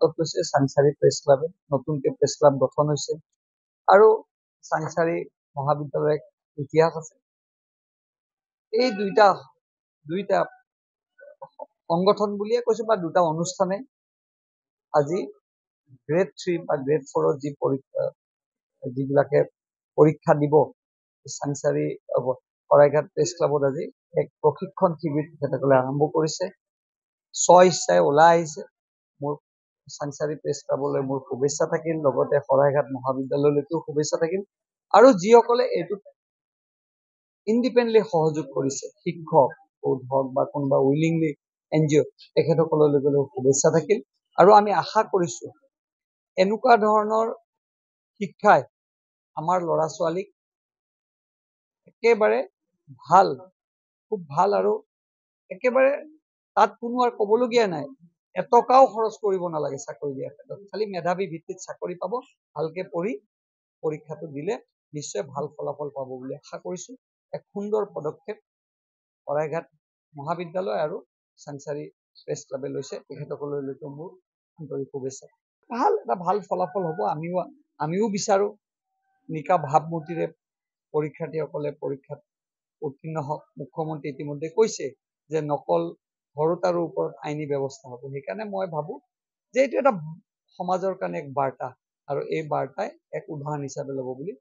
হাতত লৈছে চাংচাৰী প্ৰেছ ক্লাবে। নতুনকৈ প্ৰেছ ক্লাব গঠন হৈছে আৰু চাংচাৰী মহাবিদ্যালয়ৰ ইতিহাস আছে। এই দুইটা সংগঠন বুলিয়ে কৈছো বা দুটা অনুষ্ঠানে আজি গ্ৰেড 3 বা গ্ৰেড 4 যি পৰীক্ষা যিবিলাকে পৰীক্ষা দিব চাংচাৰী শৰাইঘাট প্ৰেছ ক্লাবত আজি এক প্ৰশিক্ষণ শিবিৰ তেখেতসকলে আৰম্ভ কৰিছে। ইচ্ছাই ওলাই আহিছে। মোৰ চাংচাৰী প্ৰেছ ক্লাবলৈ মোৰ শুভেচ্ছা থাকিল, লগতে শৰাইঘাট মহাবিদ্যালয়লৈকেও শুভেচ্ছা থাকিল। আৰু যিসকলে এইটোত ইণ্ডিপেণ্ডেণ্টলি সহযোগ কৰিছে, শিক্ষক হওক বা কোনোবা উইলিংলি NGO, তেখেতসকললৈকেও শুভেচ্ছা থাকিল। আৰু আমি আশা কৰিছো এনেকুৱা ধৰণৰ শিক্ষাই আমাৰ ল'ৰা ছোৱালীক একেবাৰে ভাল, খুব ভাল, আৰু একেবাৰে তাত কোনো আৰু ক'বলগীয়া নাই। এটকাও খৰচ কৰিব নালাগে চাকৰি দিয়াৰ ক্ষেত্ৰত। খালি মেধাৱী ভিত্তিত চাকৰি পাব। ভালকে পঢ়ি পৰীক্ষাটো দিলে নিশ্চয় ভাল ফলাফল পাব বুলি আশা কৰিছো। এক সুন্দৰ পদক্ষেপ শৰাইঘাট মহাবিদ্যালয় আৰু চাংচাৰী প্ৰেছ ক্লাবে লৈছে। তেখেতসকললৈকে মোৰ আন্তৰিক শুভেচ্ছা। এটা ভাল ফলাফল হ'ব আমিও বিচাৰো। নিকা ভাৱমূৰ্তিৰে পৰীক্ষাৰ্থীসকলে পৰীক্ষাত উত্তীৰ্ণ হওক। মুখ্যমন্ত্ৰী ইতিমধ্যে কৈছে যে নকল ঘৰুতাৰ ওপৰত আইনী ব্যৱস্থা হ'ব। সেইকাৰণে মই ভাবো যে এইটো এটা সমাজৰ কাৰণে এক বাৰ্তা, আৰু এই বাৰ্তাই এক উদাহৰণ হিচাপে ল'ব বুলি